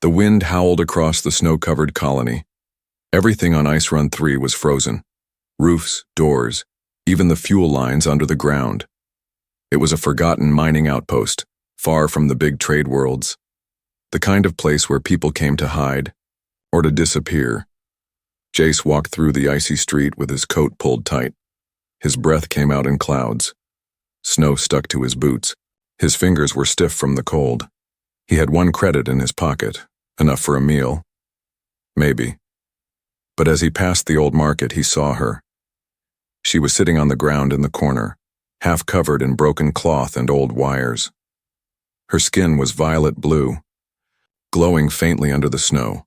The wind howled across the snow-covered colony. Everything on Ice Run 3 was frozen. Roofs, doors, even the fuel lines under the ground. It was a forgotten mining outpost, far from the big trade worlds. The kind of place where people came to hide, or to disappear. Jace walked through the icy street with his coat pulled tight. His breath came out in clouds. Snow stuck to his boots. His fingers were stiff from the cold. He had 1 credit in his pocket, enough for a meal. Maybe. But as he passed the old market, he saw her. She was sitting on the ground in the corner, half covered in broken cloth and old wires. Her skin was violet blue, glowing faintly under the snow.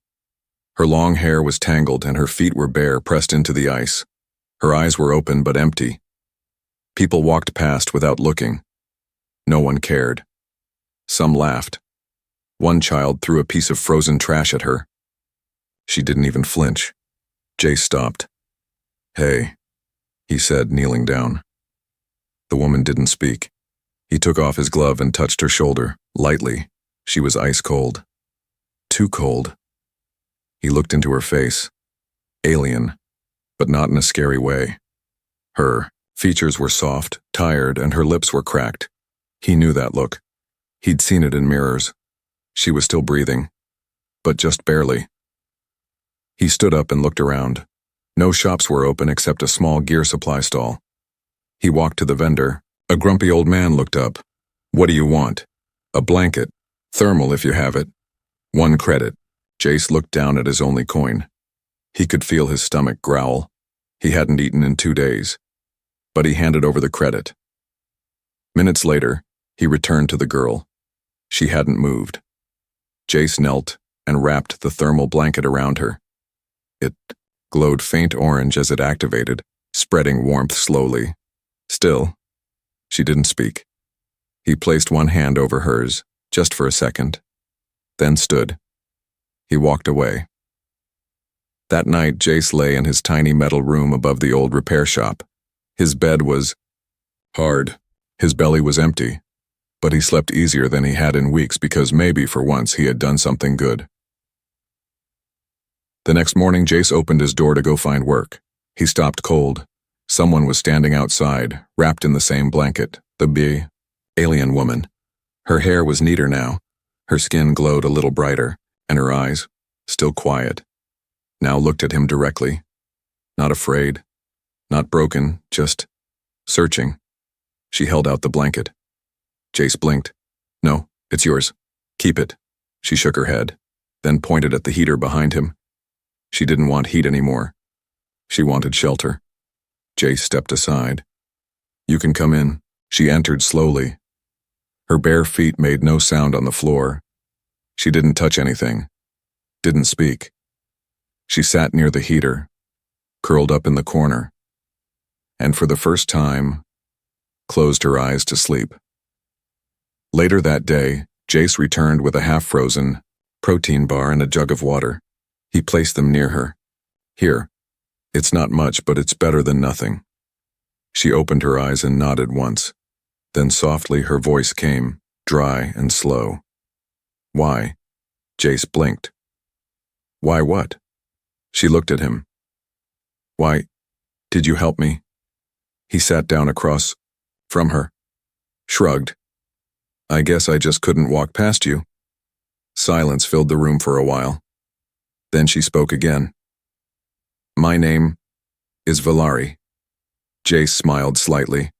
Her long hair was tangled and her feet were bare, pressed into the ice. Her eyes were open but empty. People walked past without looking. No one cared. Some laughed. One child threw a piece of frozen trash at her. She didn't even flinch. Jace stopped. "Hey," he said, kneeling down. The woman didn't speak. He took off his glove and touched her shoulder, lightly. She was ice cold. Too cold. He looked into her face. Alien, but not in a scary way. Her features were soft, tired, and her lips were cracked. He knew that look. He'd seen it in mirrors. She was still breathing, but just barely. He stood up and looked around. No shops were open except a small gear supply stall. He walked to the vendor. A grumpy old man looked up. "What do you want?" "A blanket. Thermal if you have it." 1 credit. Jace looked down at his only coin. He could feel his stomach growl. He hadn't eaten in 2 days. But he handed over the credit. Minutes later, he returned to the girl. She hadn't moved. Jace knelt and wrapped the thermal blanket around her. It glowed faint orange as it activated, spreading warmth slowly. Still, she didn't speak. He placed 1 hand over hers, just for a second, then stood. He walked away. That night, Jace lay in his tiny metal room above the old repair shop. His bed was hard. His belly was empty. But he slept easier than he had in weeks because maybe for once he had done something good. The next morning, Jace opened his door to go find work. He stopped cold. Someone was standing outside, wrapped in the same blanket, the alien woman. Her hair was neater now. Her skin glowed a little brighter, and her eyes, still quiet, now looked at him directly. Not afraid, not broken, just searching. She held out the blanket. Jace blinked. "No, it's yours. Keep it." She shook her head, then pointed at the heater behind him. She didn't want heat anymore. She wanted shelter. Jace stepped aside. "You can come in." She entered slowly. Her bare feet made no sound on the floor. She didn't touch anything. Didn't speak. She sat near the heater, curled up in the corner, and for the first time, closed her eyes to sleep. Later that day, Jace returned with a half-frozen protein bar and a jug of water. He placed them near her. "Here. It's not much, but it's better than nothing." She opened her eyes and nodded once. Then softly her voice came, dry and slow. "Why?" Jace blinked. "Why what?" She looked at him. "Why, did you help me?" He sat down across from her, shrugged. "I guess I just couldn't walk past you." Silence filled the room for a while. Then she spoke again. "My name is Valari." Jace smiled slightly.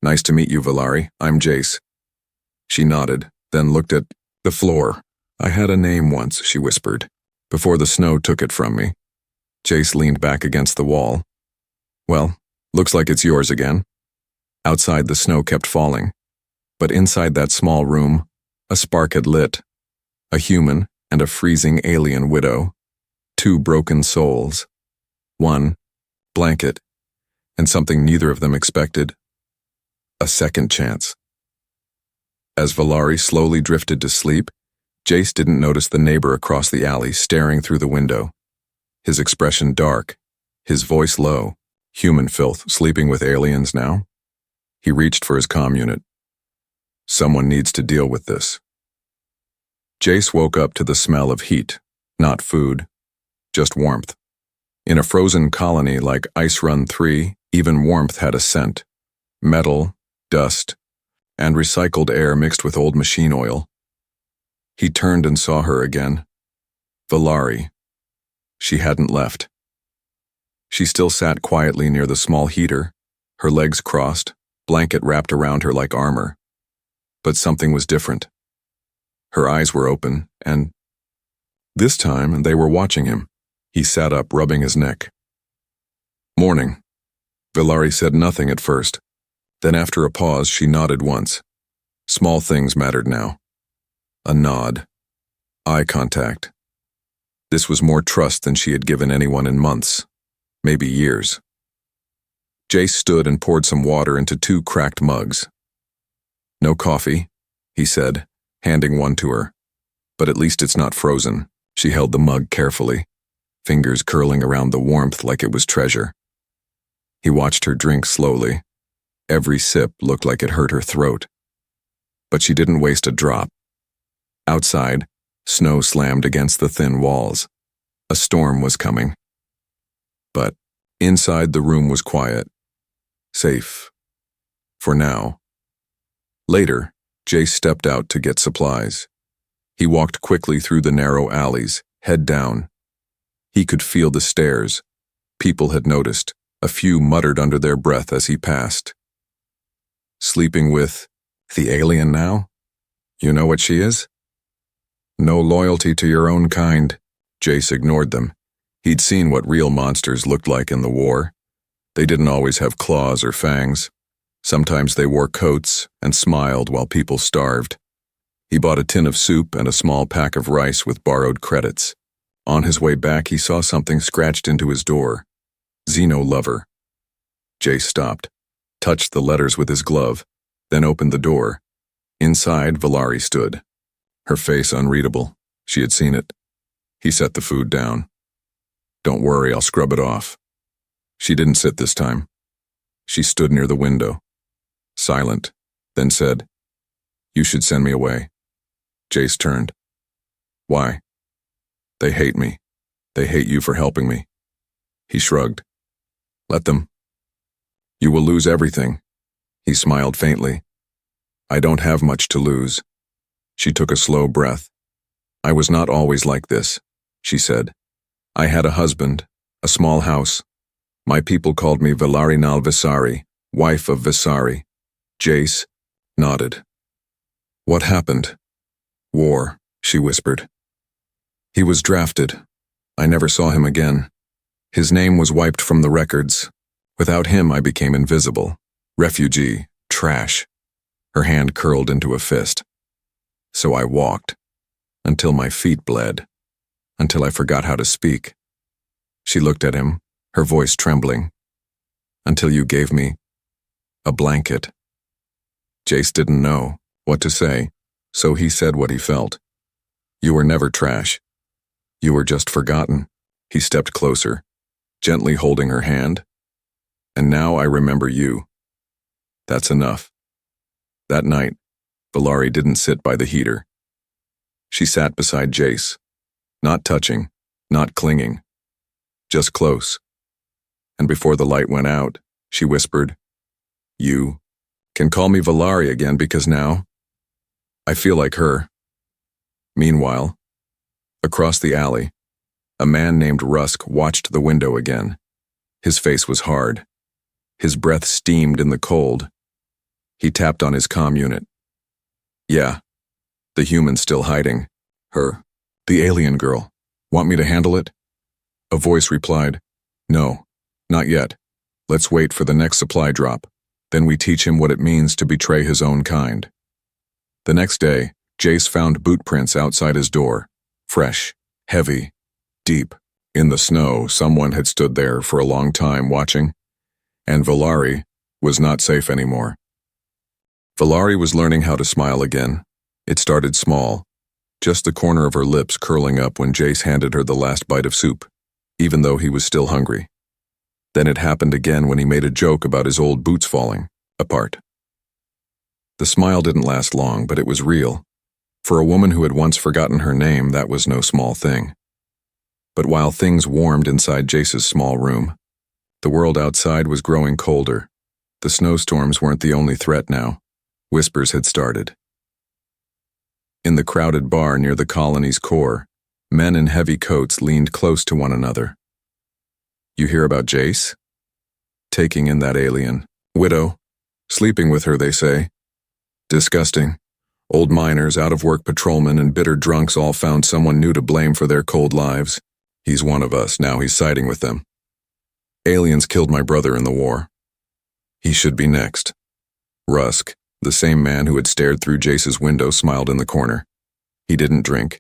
"Nice to meet you, Valari. I'm Jace." She nodded, then looked at the floor. "I had a name once," she whispered, "before the snow took it from me." Jace leaned back against the wall. "Well, looks like it's yours again." Outside, the snow kept falling. But inside that small room, a spark had lit. A human and a freezing alien widow. 2 broken souls. 1 blanket, and something neither of them expected. A second chance. As Valari slowly drifted to sleep, Jace didn't notice the neighbor across the alley staring through the window. His expression dark, his voice low. Human filth sleeping with aliens now? He reached for his comm unit. "Someone needs to deal with this." Jace woke up to the smell of heat, not food, just warmth. In a frozen colony like Ice Run 3, even warmth had a scent. Metal, dust, and recycled air mixed with old machine oil. He turned and saw her again. Valari. She hadn't left. She still sat quietly near the small heater, her legs crossed, blanket wrapped around her like armor. But something was different. Her eyes were open, and this time they were watching him. He sat up, rubbing his neck. "Morning." Valari said nothing at first. Then after a pause, she nodded once. Small things mattered now. A nod. Eye contact. This was more trust than she had given anyone in months, maybe years. Jace stood and poured some water into 2 cracked mugs. "No coffee," he said, handing one to her. "But at least it's not frozen." She held the mug carefully, fingers curling around the warmth like it was treasure. He watched her drink slowly. Every sip looked like it hurt her throat. But she didn't waste a drop. Outside, snow slammed against the thin walls. A storm was coming. But inside the room was quiet. Safe. For now. Later, Jace stepped out to get supplies. He walked quickly through the narrow alleys, head down. He could feel the stares. People had noticed. A few muttered under their breath as he passed. "Sleeping with the alien now? You know what she is?" "No loyalty to your own kind." Jace ignored them. He'd seen what real monsters looked like in the war. They didn't always have claws or fangs. Sometimes they wore coats and smiled while people starved. He bought a tin of soup and a small pack of rice with borrowed credits. On his way back, he saw something scratched into his door. Xeno Lover. Jace stopped, touched the letters with his glove, then opened the door. Inside, Valari stood, her face unreadable. She had seen it. He set the food down. "Don't worry, I'll scrub it off." She didn't sit this time. She stood near the window, silent, then said, "You should send me away." Jace turned. "Why?" "They hate me. They hate you for helping me." He shrugged. "Let them. You will lose everything." He smiled faintly. "I don't have much to lose." She took a slow breath. "I was not always like this," she said. "I had a husband, a small house. My people called me Valari Nal Visari, wife of Visari." Jace nodded. "What happened?" "War," she whispered. "He was drafted. I never saw him again. His name was wiped from the records. Without him, I became invisible. Refugee, trash." Her hand curled into a fist. "So I walked, until my feet bled, until I forgot how to speak." She looked at him, her voice trembling. "Until you gave me a blanket." Jace didn't know what to say, so he said what he felt. "You were never trash. You were just forgotten." He stepped closer, gently holding her hand. "And now I remember you. That's enough." That night, Valari didn't sit by the heater. She sat beside Jace, not touching, not clinging, just close. And before the light went out, she whispered, "You can call me Valari again because now I feel like her." Meanwhile, across the alley, a man named Rusk watched the window again. His face was hard. His breath steamed in the cold. He tapped on his comm unit. "Yeah, the human's still hiding. Her, the alien girl. Want me to handle it?" A voice replied, "No, not yet. Let's wait for the next supply drop. Then we teach him what it means to betray his own kind." The next day, Jace found boot prints outside his door. Fresh, heavy, deep. In the snow, someone had stood there for a long time watching, and Valari was not safe anymore. Valari was learning how to smile again. It started small, just the corner of her lips curling up when Jace handed her the last bite of soup, even though he was still hungry. Then it happened again when he made a joke about his old boots falling apart. The smile didn't last long, but it was real. For a woman who had once forgotten her name, that was no small thing. But while things warmed inside Jace's small room, the world outside was growing colder. The snowstorms weren't the only threat now. Whispers had started. In the crowded bar near the colony's core, men in heavy coats leaned close to one another. "You hear about Jace?" Taking in that alien. "Widow. Sleeping with her, they say. Disgusting. Old miners, out-of-work patrolmen, and bitter drunks all found someone new to blame for their cold lives. He's one of us, now he's siding with them. Aliens killed my brother in the war. He should be next." Rusk, the same man who had stared through Jace's window, smiled in the corner. He didn't drink.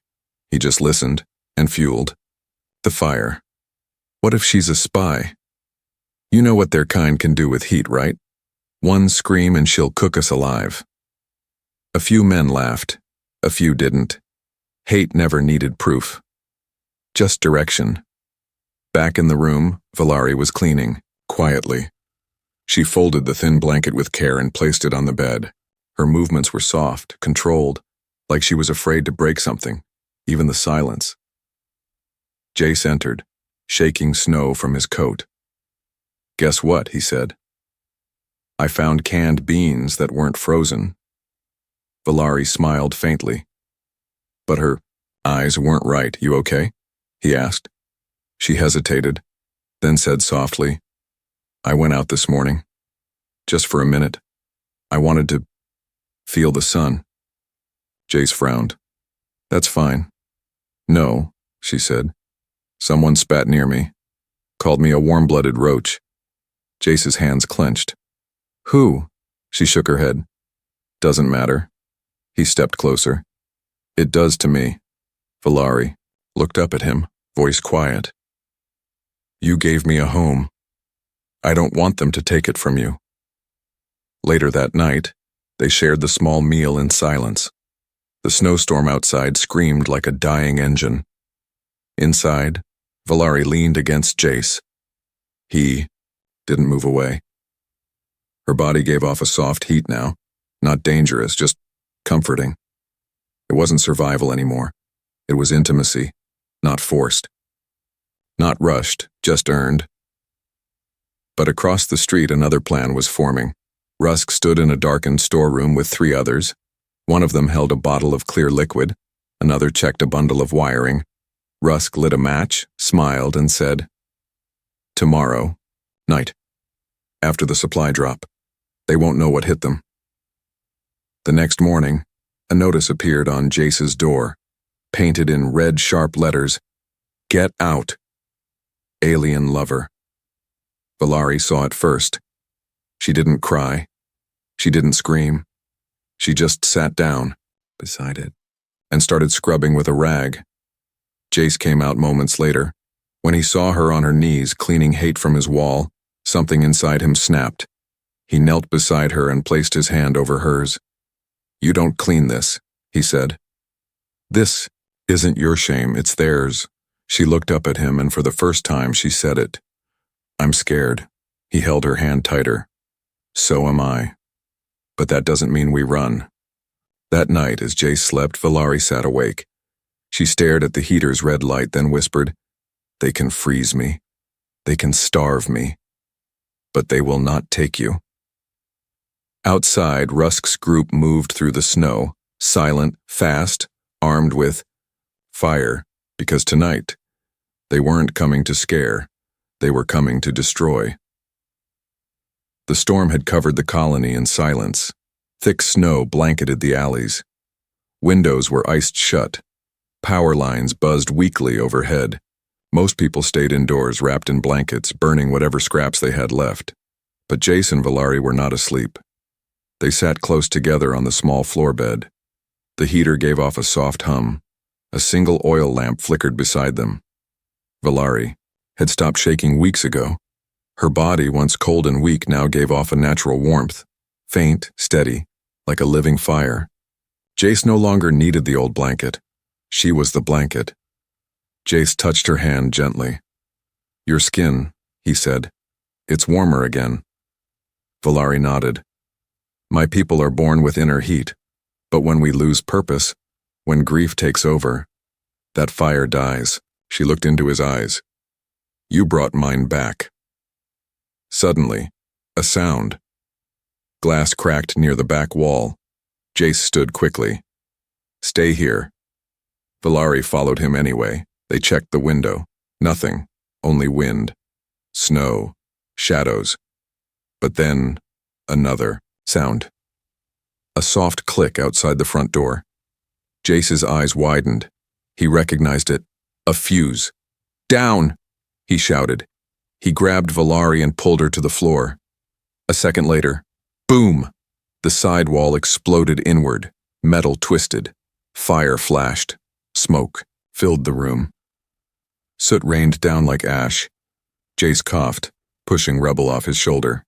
He just listened and fueled the fire. "What if she's a spy? You know what their kind can do with heat, right? One scream and she'll cook us alive." A few men laughed. A few didn't. Hate never needed proof. Just direction. Back in the room, Valari was cleaning, quietly. She folded the thin blanket with care and placed it on the bed. Her movements were soft, controlled, like she was afraid to break something, even the silence. Jace entered, shaking snow from his coat. "Guess what?" he said. "I found canned beans that weren't frozen." Valari smiled faintly. But her eyes weren't right. "You okay?" he asked. She hesitated, then said softly, "I went out this morning. Just for a minute. I wanted to feel the sun." Jace frowned. "That's fine." "No," she said. "Someone spat near me. Called me a warm-blooded roach." Jace's hands clenched. "Who?" She shook her head. "Doesn't matter." He stepped closer. "It does to me." Valari looked up at him, voice quiet. "You gave me a home. I don't want them to take it from you." Later that night, they shared the small meal in silence. The snowstorm outside screamed like a dying engine. Inside, Valari leaned against Jace. He didn't move away. Her body gave off a soft heat now, not dangerous, just comforting. It wasn't survival anymore. It was intimacy, not forced. Not rushed, just earned. But across the street, another plan was forming. Rusk stood in a darkened storeroom with 3 others. One of them held a bottle of clear liquid. Another checked a bundle of wiring. Rusk lit a match, smiled, and said, "Tomorrow night. After the supply drop. They won't know what hit them." The next morning, a notice appeared on Jace's door, painted in red sharp letters, "Get out. Alien lover." Valari saw it first. She didn't cry. She didn't scream. She just sat down beside it and started scrubbing with a rag. Jace came out moments later. When he saw her on her knees cleaning hate from his wall, something inside him snapped. He knelt beside her and placed his hand over hers. "You don't clean this," he said. "This isn't your shame, it's theirs." She looked up at him, and for the first time she said it. "I'm scared." He held her hand tighter. "So am I. But that doesn't mean we run." That night, as Jace slept, Valari sat awake. She stared at the heater's red light, then whispered, "They can freeze me. They can starve me. But they will not take you." Outside, Rusk's group moved through the snow, silent, fast, armed with fire, because tonight, they weren't coming to scare. They were coming to destroy. The storm had covered the colony in silence. Thick snow blanketed the alleys. Windows were iced shut. Power lines buzzed weakly overhead. Most people stayed indoors, wrapped in blankets, burning whatever scraps they had left. But Jace and Valari were not asleep. They sat close together on the small floor bed. The heater gave off a soft hum. A single oil lamp flickered beside them. Valari had stopped shaking weeks ago. Her body, once cold and weak, now gave off a natural warmth, faint, steady, like a living fire. Jace no longer needed the old blanket. She was the blanket. Jace touched her hand gently. "Your skin," he said. "It's warmer again." Valari nodded. "My people are born with inner heat, but when we lose purpose, When grief takes over, that fire dies. She looked into his eyes. You brought mine back. Suddenly, a sound. Glass cracked near the back wall. Jace stood quickly. Stay here. Valari followed him anyway. They checked the window. Nothing, only wind, snow, shadows. But then, another sound. A soft click outside the front door. Jace's eyes widened. He recognized it. A fuse. Down! He shouted. He grabbed Valari and pulled her to the floor. A second later, boom! The side wall exploded inward. Metal twisted. Fire flashed. Smoke filled the room. Soot rained down like ash. Jace coughed, pushing rubble off his shoulder.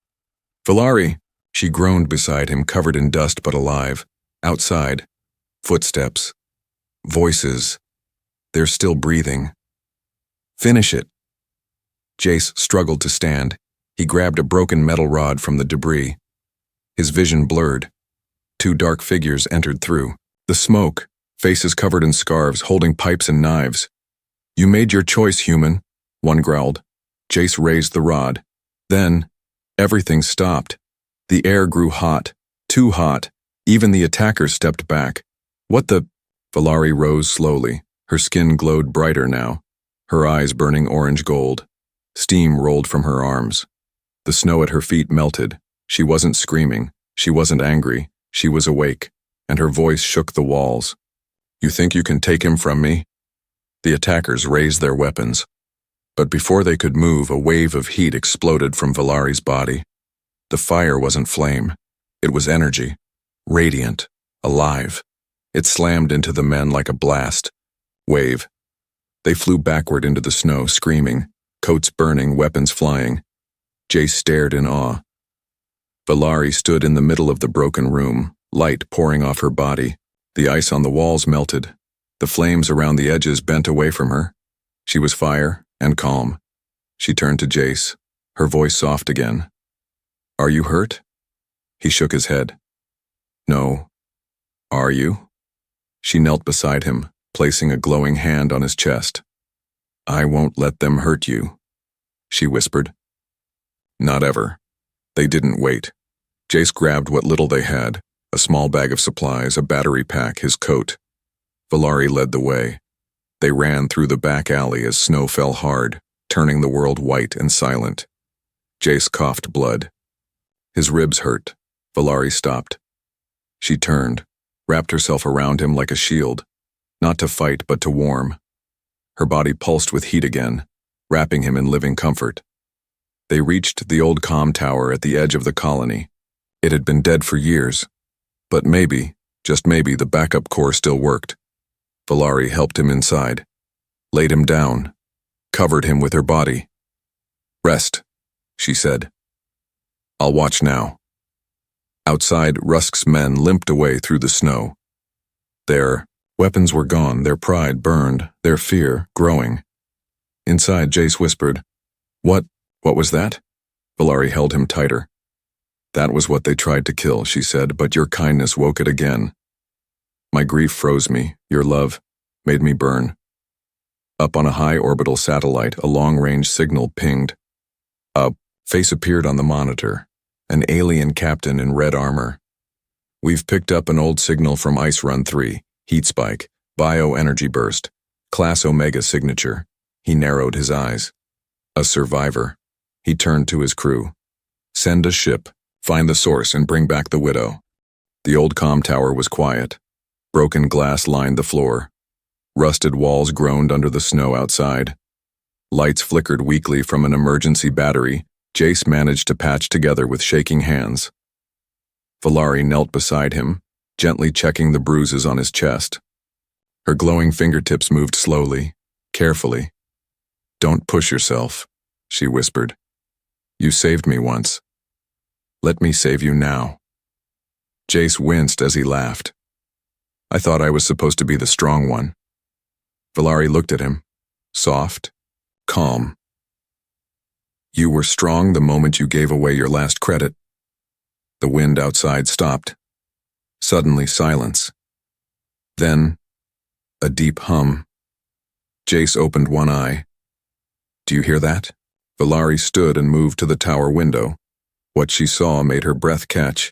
Valari! She groaned beside him, covered in dust but alive. Outside. Footsteps. Voices. They're still breathing. Finish it. Jace struggled to stand. He grabbed a broken metal rod from the debris. His vision blurred. Two dark figures entered through. The smoke, faces covered in scarves, holding pipes and knives. You made your choice, human, one growled. Jace raised the rod. Then, everything stopped. The air grew hot, too hot. Even the attackers stepped back. What the? Valari rose slowly. Her skin glowed brighter now, her eyes burning orange gold. Steam rolled from her arms. The snow at her feet melted. She wasn't screaming. She wasn't angry. She was awake, and her voice shook the walls. You think you can take him from me? The attackers raised their weapons. But before they could move, a wave of heat exploded from Valari's body. The fire wasn't flame. It was energy. Radiant. Alive. It slammed into the men like a blast. Wave. They flew backward into the snow, screaming, coats burning, weapons flying. Jace stared in awe. Valari stood in the middle of the broken room, light pouring off her body. The ice on the walls melted. The flames around the edges bent away from her. She was fire and calm. She turned to Jace, her voice soft again. Are you hurt? He shook his head. No. Are you? She knelt beside him, placing a glowing hand on his chest. I won't let them hurt you, she whispered. Not ever. They didn't wait. Jace grabbed what little they had, a small bag of supplies, a battery pack, his coat. Valari led the way. They ran through the back alley as snow fell hard, turning the world white and silent. Jace coughed blood. His ribs hurt. Valari stopped. She turned, wrapped herself around him like a shield, not to fight but to warm. Her body pulsed with heat again, wrapping him in living comfort. They reached the old comm tower at the edge of the colony. It had been dead for years, but maybe, just maybe, the backup core still worked. Valari helped him inside, laid him down, covered him with her body. Rest, she said. I'll watch now. Outside, Rusk's men limped away through the snow. Their weapons were gone, their pride burned, their fear growing. Inside, Jace whispered, What was that? Valari held him tighter. That was what they tried to kill, she said, but your kindness woke it again. My grief froze me, your love made me burn. Up on a high orbital satellite, a long-range signal pinged. A face appeared on the monitor, an alien captain in red armor. We've picked up an old signal from Ice Run 3, heat spike, bioenergy burst, Class Omega signature. He narrowed his eyes. A survivor. He turned to his crew. Send a ship, find the source, and bring back the widow. The old comm tower was quiet. Broken glass lined the floor. Rusted walls groaned under the snow outside. Lights flickered weakly from an emergency battery. Jace managed to patch together with shaking hands. Valari knelt beside him, gently checking the bruises on his chest. Her glowing fingertips moved slowly, carefully. Don't push yourself, she whispered. You saved me once. Let me save you now. Jace winced as he laughed. I thought I was supposed to be the strong one. Valari looked at him, soft, calm. You were strong the moment you gave away your last credit. The wind outside stopped. Suddenly silence. Then, A deep hum. Jace opened one eye. Do you hear that? Valari stood and moved to the tower window. What she saw made her breath catch.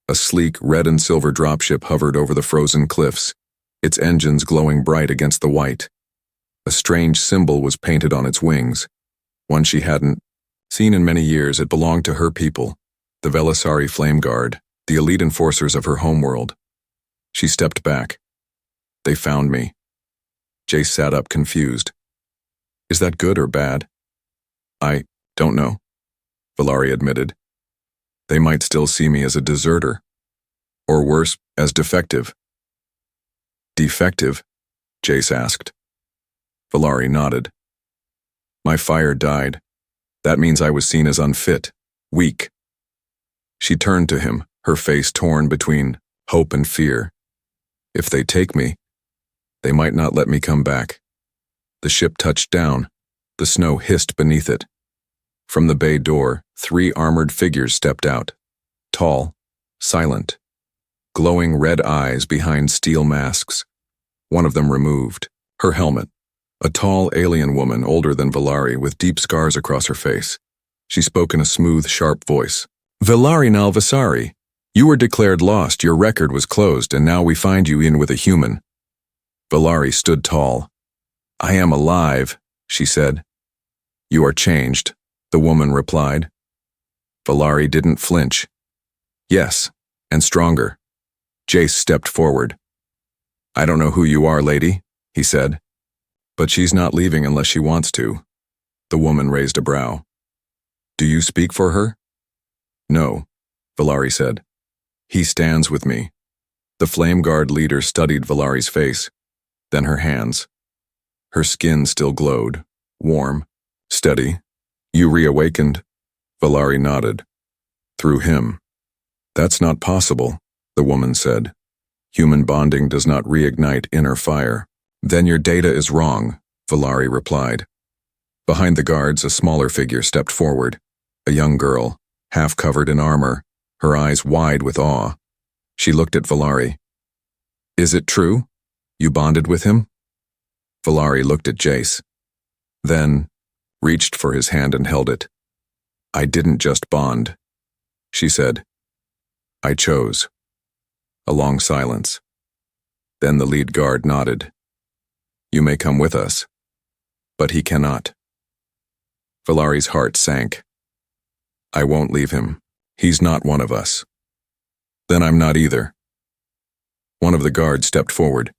A sleek red and silver dropship hovered over the frozen cliffs, its engines glowing bright against the white. A strange symbol was painted on its wings, one she hadn't seen in many years. It belonged to her people, the Velisari Flame Guard, the elite enforcers of her homeworld. She stepped back. They found me. Jace sat up confused. Is that good or bad? I don't know, Valari admitted. They might still see me as a deserter. Or worse, as defective. Defective? Jace asked. Valari nodded. My fire died. That means I was seen as unfit, weak. She turned to him, her face torn between hope and fear. If they take me, they might not let me come back. The ship touched down. The snow hissed beneath it. From the bay door, 3 armored figures stepped out. Tall, silent, glowing red eyes behind steel masks. One of them removed, her helmet. A tall alien woman older than Valari with deep scars across her face. She spoke in a smooth, sharp voice. Valari Nalvasari, you were declared lost, your record was closed, and now we find you in with a human. Valari stood tall. I am alive, she said. You are changed, the woman replied. Valari didn't flinch. Yes, and stronger. Jace stepped forward. I don't know who you are, lady, he said. But she's not leaving unless she wants to. The woman raised a brow. Do you speak for her? No, Valari said. He stands with me. The Flame Guard leader studied Valari's face, then her hands. Her skin still glowed, warm, steady. You reawakened? Valari nodded. Through him. That's not possible, the woman said. Human bonding does not reignite inner fire. Then your data is wrong, Valari replied. Behind the guards, a smaller figure stepped forward. A young girl, half covered in armor, her eyes wide with awe. She looked at Valari. Is it true? You bonded with him? Valari looked at Jace. Then, reached for his hand and held it. I didn't just bond, she said. I chose. A long silence. Then the lead guard nodded. You may come with us. But he cannot. Valari's heart sank. I won't leave him. He's not one of us. Then I'm not either. One of the guards stepped forward.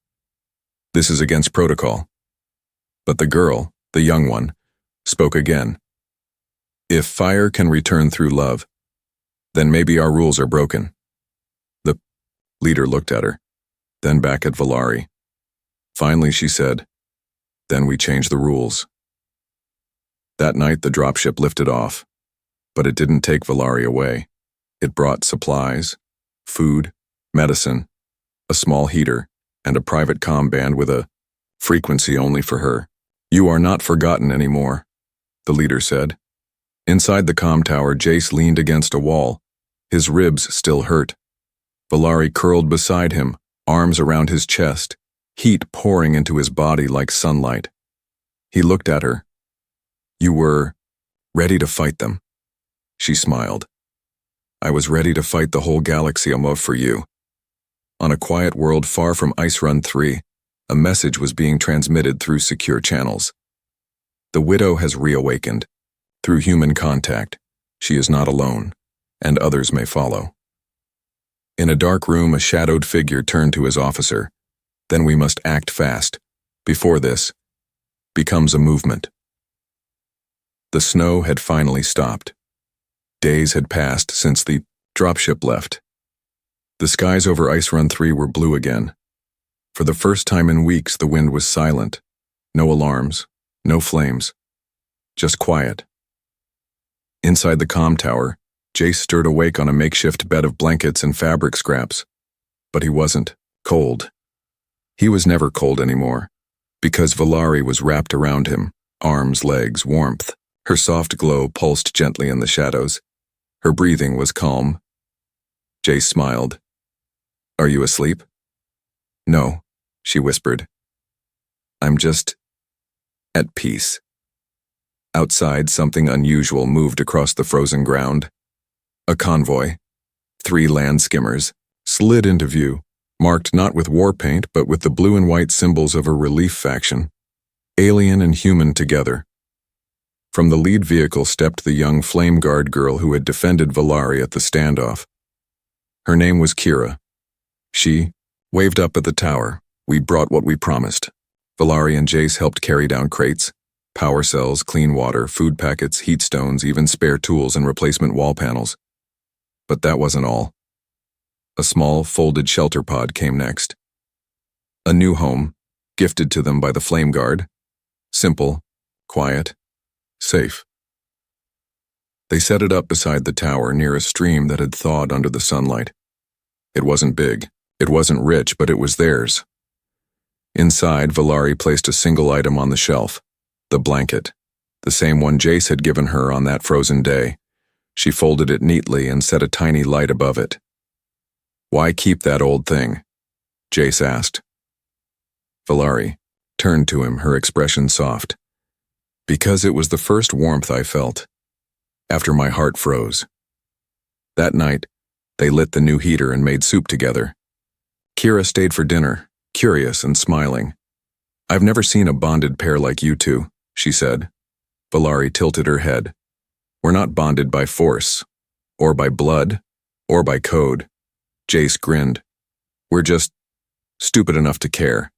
This is against protocol. But the girl, the young one, spoke again. If fire can return through love, then maybe our rules are broken. The leader looked at her, then back at Valari. Finally, she said, then we change the rules. That night, the dropship lifted off, but it didn't take Valari away. It brought supplies, food, medicine, a small heater, and a private comm band with a frequency only for her. You are not forgotten anymore, the leader said. Inside the comm tower, Jace leaned against a wall. His ribs still hurt. Valari curled beside him, arms around his chest, heat pouring into his body like sunlight. He looked at her. You were ready to fight them. She smiled. I was ready to fight the whole galaxy above for you. On a quiet world far from Ice Run 3, a message was being transmitted through secure channels. The widow has reawakened. Through human contact, she is not alone, and others may follow. In a dark room, a shadowed figure turned to his officer. Then we must act fast. Before this becomes a movement. The snow had finally stopped. Days had passed since the dropship left. The skies over Ice Run 3 were blue again. For the first time in weeks, the wind was silent. No alarms, no flames, just quiet. Inside the comm tower, Jace stirred awake on a makeshift bed of blankets and fabric scraps. But he wasn't cold. He was never cold anymore, because Valari was wrapped around him, arms, legs, warmth. Her soft glow pulsed gently in the shadows. Her breathing was calm. Jace smiled. Are you asleep? No, she whispered. I'm just at peace. Outside, something unusual moved across the frozen ground. A convoy, 3 land skimmers, slid into view, marked not with war paint but with the blue and white symbols of a relief faction, alien and human together. From the lead vehicle stepped the young flame guard girl who had defended Valari at the standoff. Her name was Kira. She waved up at the tower. We brought what we promised. Valari and Jace helped carry down crates, power cells, clean water, food packets, heat stones, even spare tools and replacement wall panels. But that wasn't all. A small, folded shelter pod came next. A new home, gifted to them by the Flame Guard. Simple, quiet, safe. They set it up beside the tower near a stream that had thawed under the sunlight. It wasn't big, it wasn't rich, but it was theirs. Inside, Valari placed a single item on the shelf, the blanket, the same one Jace had given her on that frozen day. She folded it neatly and set a tiny light above it. "Why keep that old thing?" Jace asked. Valari turned to him, her expression soft. "Because it was the first warmth I felt, after my heart froze." That night, they lit the new heater and made soup together. Kira stayed for dinner, curious and smiling. "I've never seen a bonded pair like you two," she said. Valari tilted her head. "We're not bonded by force, or by blood, or by code." Jace grinned. "We're just stupid enough to care."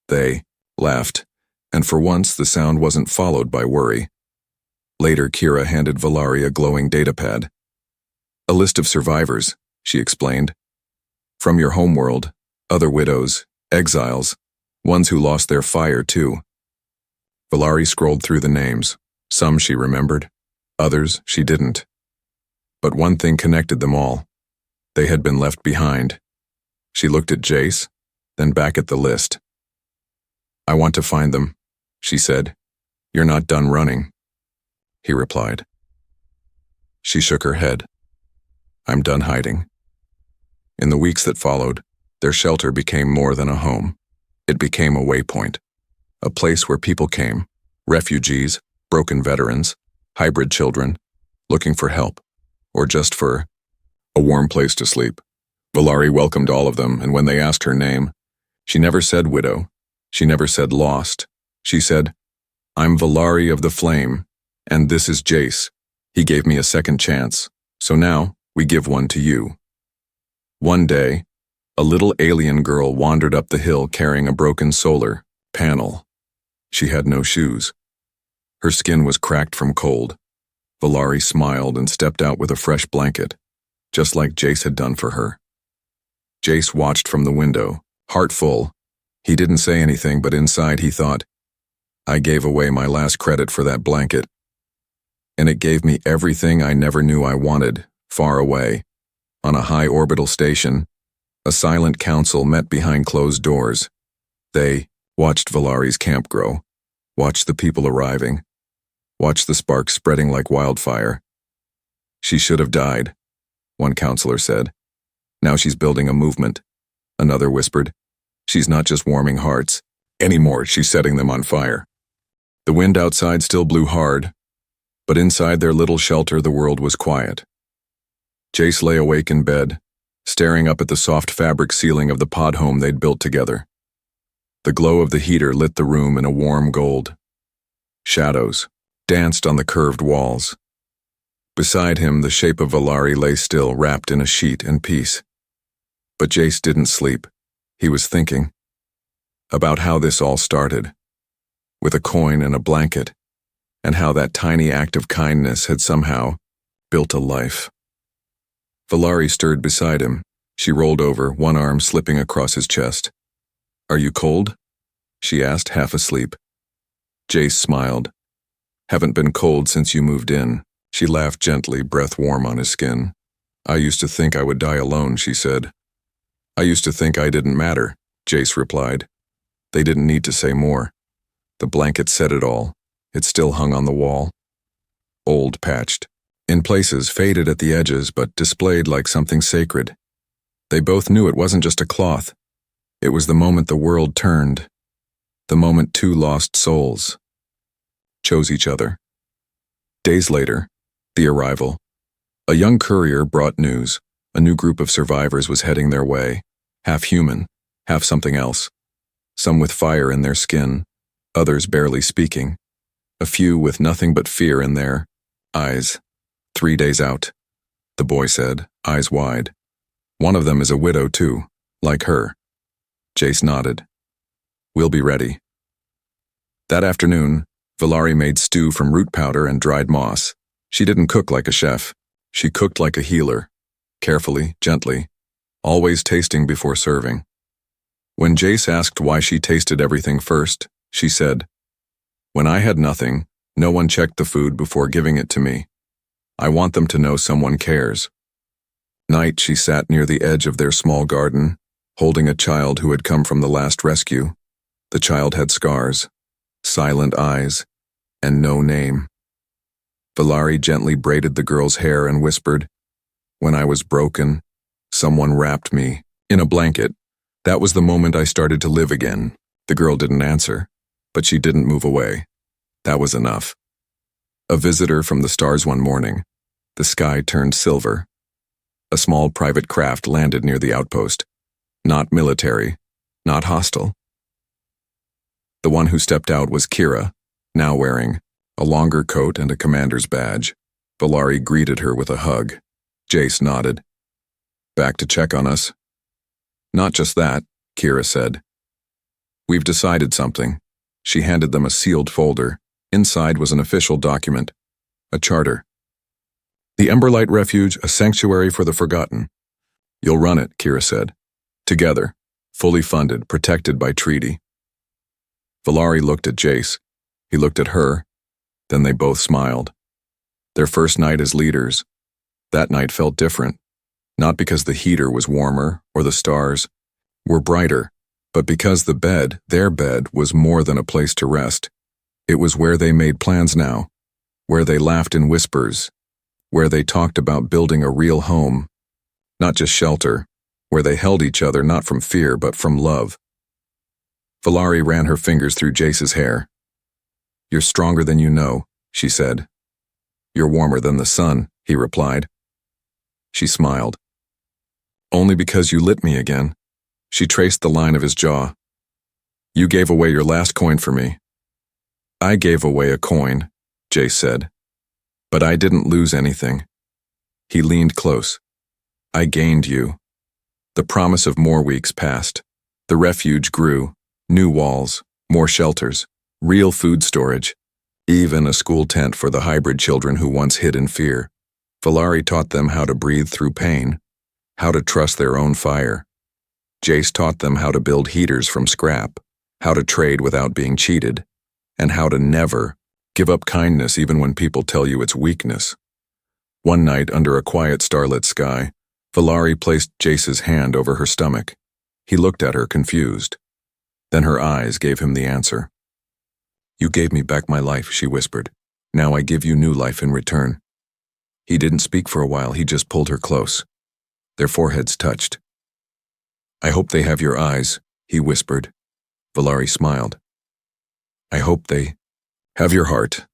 They laughed, and for once the sound wasn't followed by worry. Later, Kira handed Valari a glowing datapad. "A list of survivors," she explained. "From your homeworld, other widows, exiles, ones who lost their fire too." Valari scrolled through the names. Some she remembered, others she didn't. But one thing connected them all. They had been left behind. She looked at Jace, then back at the list. "I want to find them," she said. "You're not done running," he replied. She shook her head. "I'm done hiding." In the weeks that followed, their shelter became more than a home. It became a waypoint, a place where people came, refugees, broken veterans, hybrid children, looking for help, or just for a warm place to sleep. Valari welcomed all of them, and when they asked her name, she never said widow, she never said lost. She said, "I'm Valari of the Flame, and this is Jace. He gave me a second chance, so now we give one to you." One day, a little alien girl wandered up the hill carrying a broken solar panel. She had no shoes. Her skin was cracked from cold. Valari smiled and stepped out with a fresh blanket, just like Jace had done for her. Jace watched from the window, heart full. He didn't say anything, but inside he thought, "I gave away my last credit for that blanket. And it gave me everything I never knew I wanted, far away. On a high orbital station, a silent council met behind closed doors. They watched Valari's camp grow, watched the people arriving, watched the sparks spreading like wildfire. "She should have died," one counselor said. "Now she's building a movement," another whispered. "She's not just warming hearts. Anymore, she's setting them on fire." The wind outside still blew hard, but inside their little shelter the world was quiet. Jace lay awake in bed, staring up at the soft fabric ceiling of the pod home they'd built together. The glow of the heater lit the room in a warm gold. Shadows danced on the curved walls. Beside him, the shape of Valari lay still, wrapped in a sheet and peace. But Jace didn't sleep. He was thinking about how this all started, with a coin and a blanket, and how that tiny act of kindness had somehow built a life. Valari stirred beside him. She rolled over, one arm slipping across his chest. "Are you cold?" she asked, half asleep. Jace smiled. "Haven't been cold since you moved in." She laughed gently, breath warm on his skin. "I used to think I would die alone," she said. "I used to think I didn't matter," Jace replied. They didn't need to say more. The blanket said it all. It still hung on the wall. Old, patched. In places, faded at the edges, but displayed like something sacred. They both knew it wasn't just a cloth. It was the moment the world turned. The moment two lost souls chose each other. Days later, the arrival. A young courier brought news. A new group of survivors was heading their way, half human, half something else. Some with fire in their skin, others barely speaking. A few with nothing but fear in their eyes. 3 days out, the boy said, eyes wide. One of them is a widow too, like her. Jace nodded. We'll be ready. That afternoon, Valari made stew from root powder and dried moss. She didn't cook like a chef. She cooked like a healer. Carefully, gently, always tasting before serving. When Jace asked why she tasted everything first, she said, "When I had nothing, no one checked the food before giving it to me. I want them to know someone cares." Night she sat near the edge of their small garden, holding a child who had come from the last rescue. The child had scars, silent eyes, and no name. Valari gently braided the girl's hair and whispered, "When I was broken, someone wrapped me in a blanket. That was the moment I started to live again." The girl didn't answer, but she didn't move away. That was enough. A visitor from the stars one morning. The sky turned silver. A small private craft landed near the outpost. Not military, not hostile. The one who stepped out was Kira, now wearing a longer coat and a commander's badge. Valari greeted her with a hug. Jace nodded. "Back to check on us?" "Not just that," Kira said. "We've decided something." She handed them a sealed folder. Inside was an official document, a charter. "The Emberlight Refuge, a sanctuary for the forgotten. You'll run it," Kira said. "Together, fully funded, protected by treaty." Valari looked at Jace. He looked at her. Then they both smiled. Their first night as leaders. That night felt different. Not because the heater was warmer or the stars were brighter, but because the bed, their bed, was more than a place to rest. It was where they made plans now, where they laughed in whispers, where they talked about building a real home, not just shelter, where they held each other not from fear but from love. Valari ran her fingers through Jace's hair. "You're stronger than you know," she said. "You're warmer than the sun," he replied. She smiled. "Only because you lit me again." She traced the line of his jaw. "You gave away your last coin for me." "I gave away a coin," Jace said. "But I didn't lose anything." He leaned close. "I gained you." The promise of more weeks passed. The refuge grew. New walls, more shelters, real food storage, even a school tent for the hybrid children who once hid in fear. Valari taught them how to breathe through pain, how to trust their own fire. Jace taught them how to build heaters from scrap, how to trade without being cheated, and how to never give up kindness even when people tell you it's weakness. One night, under a quiet starlit sky, Valari placed Jace's hand over her stomach. He looked at her, confused. Then her eyes gave him the answer. "You gave me back my life," she whispered. "Now I give you new life in return." He didn't speak for a while, he just pulled her close. Their foreheads touched. "I hope they have your eyes," he whispered. Valari smiled. "I hope they have your heart."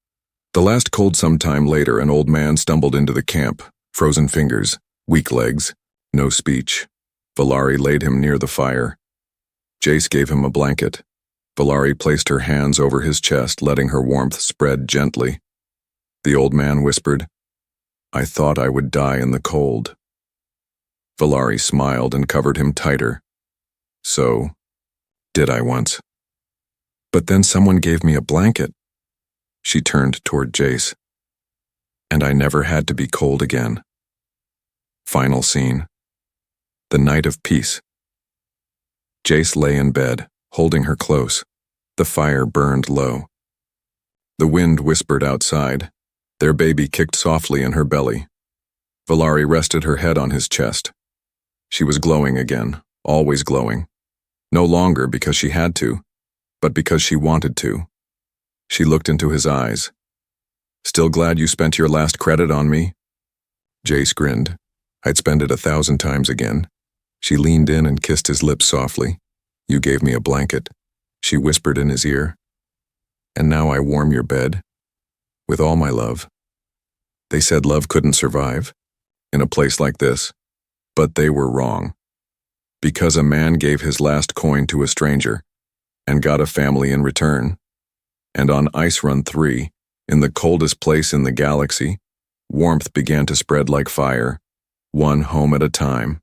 The last cold sometime later, an old man stumbled into the camp, frozen fingers, weak legs, no speech. Valari laid him near the fire. Jace gave him a blanket. Valari placed her hands over his chest, letting her warmth spread gently. The old man whispered, "I thought I would die in the cold." Valari smiled and covered him tighter. "So, did I once. But then someone gave me a blanket." She turned toward Jace. "And I never had to be cold again." Final scene. The night of peace. Jace lay in bed, holding her close. The fire burned low. The wind whispered outside. Their baby kicked softly in her belly. Valari rested her head on his chest. She was glowing again, always glowing. No longer because she had to, but because she wanted to. She looked into his eyes. "Still glad you spent your last credit on me?" Jace grinned. "I'd spend it 1,000 times again." She leaned in and kissed his lips softly. "You gave me a blanket." she whispered in his ear. And now I warm your bed with all my love. They said love couldn't survive in a place like this, but they were wrong. Because a man gave his last coin to a stranger and got a family in return. And on Ice Run 3, in the coldest place in the galaxy, warmth began to spread like fire, one home at a time.